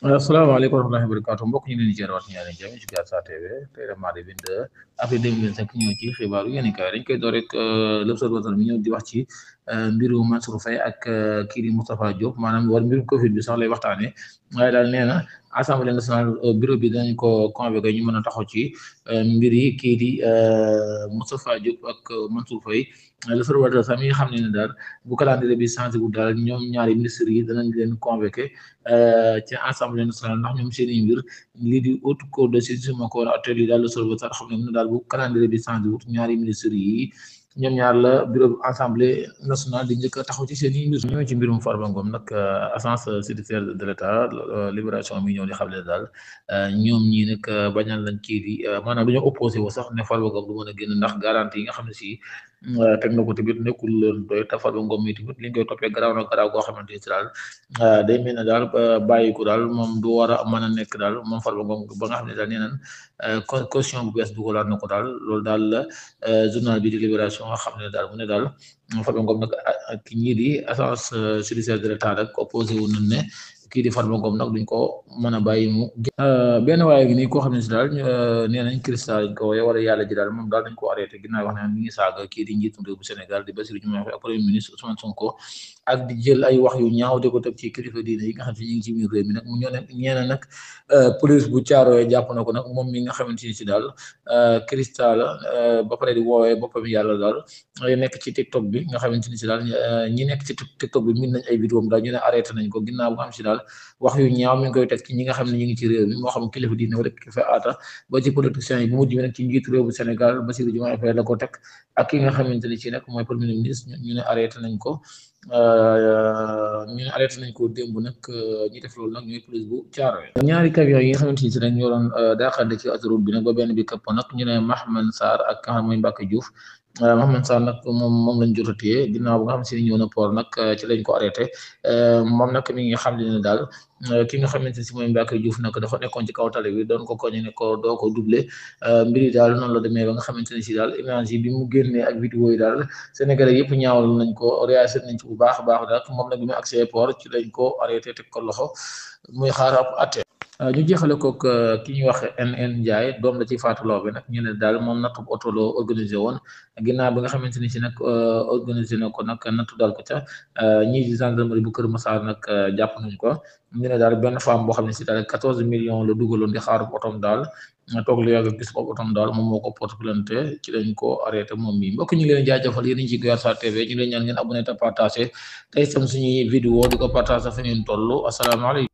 asalaamaaleykum wa rahmatullahi wa barakaatu mbokk ñu ngi leen di jëriñoo ñaari jëm ci Diatta TV tey la mardi 22 avril 2025 ñëw ci xibaaru yéen kaay dañ koy door rek l'observateur mi ñëw di wax ci mbiru Mansour Faye ak kii di Moustapha Diop maanaam war mbiru Covid bi sax lay waxtaanee waaye daal nee na assemblée nationale bureau bi dinañ ko convoqué ñu mën a taxaw ci mbir yi kii di Moustapha Diop ak Mansour Faye l'observateur sax mi nga xam ne daal bu calendrier bi changé bu daal ñoom ñaari ministres yi danañ leen convoqué ci assemblée nationale ndax ñoom seen i mbir lii di haute cour de justice moo ko war a atte lii daal l'observateur xam ne daal bu calendrier bi changé wut ñaari ministres yi ñoom ñaar la bureau assemblée nationale di njëkk a taxaw ci seen i mbir ñëw ci mbirum Farba Ngom nag agence judiciaire de l'État libération mi ñëw di xam ne daal ñoom ñii nag bañal lañ kii di maanaam dañoo opposé wu sax ne Farba Ngom du mën a génn ndax garantie yi nga xam ne si teg na ko tamit nekkul leen doy te Farba Ngom mi tamit li ñu koy toppee garaaw na garaaw goo xamante ni si daal day mel ne daal bàyyi ko daal moom du war a mën a nekk daal moom Farba Ngom ba nga xam ne daal nee nañ caution bu bees dugalaat na ko daal loolu daal la journal bi di Libération nga xam ne daal mu ne daal Farba Ngom nag ki ñii di agence judiciaire de l'État rek opposé wu nañ ne kii di Farba Ngom nag duñ ko mën a bàyyi mu benn waaye gi nii koo xam ne si daal nee nañ cristal dañ ko wala yàlla ji daal moom daal dañ ko arrêté ginnaaw wax ne mi ngi saaga kii di njiitu réew bu Sénégal di Bassirou Diomaye Faye ak premier ministre Ousmane Sonko ak di jël ay wax yu ñaaw di ko teg ci kilifa diine yi nga xam ne ñu ngi ci biir réew mi nag mu ñoo ne ñeena nag police bu Caaroy jàpp na ko nag moom mi nga xamante ni si daal cristal ba pare di woowee boppam yàlla daal nekk ci TikTok bi nga xamante ni si daal ñi nekk ci TikTok bi min nañ ay vidéo daal ñu ne arrêté nañ ko ginnaaw bu nga xam si daal wax yu ñaaw mi ngi koy teg ci ñi nga xam ne ñu ngi ci réew mi moo xam kilifa diine wala kilifa aata ba ci politiciens yi bu mujj bi nag ci njiitu réew bu Sénégal Bassirou Diomaye Faye la ko teg ak ki nga xamante ni ci nag mooy premier ministre ñu ne arrêté nañ ko ñu ne arrêté nañ ko démb nag ñi def loolu nag ñooy police bu Thiaroye ñaari camion yi nga xamante ni si dañ ñoo doon daaxante ci autoroute bi nag ba benn bi këpp nag ñu ne Mahman Sarr ak nga xam mooy Mbacke Diouf Mahman Sarr nag moom lañ jot a téye ginnaaw bu nga xam si ni ñëw na port nag ci lañ ko arrêté moom nag mi ngi xam ne daal ki nga xamante ne si mooy Mbacke Diouf nag dafa nekkoon ci kaw tali bi doon ko koñe ne ko doo ko doublé mbiri daal noonu la demee ba nga xamante ne si daal image yi bi mu génnee ak vidéo yi daal Sénégalais yëpp ñaawal nañ ko réagir nañ ci bu baax a baax daal moom nag bi mu accès port ci lañ ko arrêté teg ko loxo muy xaar ab atte ñu jeexale kook ki ñuy wax NN Ndiaye doom la ci Fatou Laobé nag ñu ne daal moom nattu oto la organisé woon ginnaaw bi nga xamante ni si nag organisé na ko nag nattu dal ko ca ñii di gendarmerie bu Kër Massar nag jàpp nañ ko ñu ne daal benn femme boo xam ne si daal 14 millions la dugaloon di xaaru otom daal toog lu yàgg gis ko otom daal moom moo ko porte plainte ci lañ ko arrêté moom mi mbokk ñu leen jaajëfal yéen ci Diatta TV ñu leen ñaan ngeen abonné te partagé tey sam suñuy vidéo di ko partagé fa ngeen toll asalaamaaleykum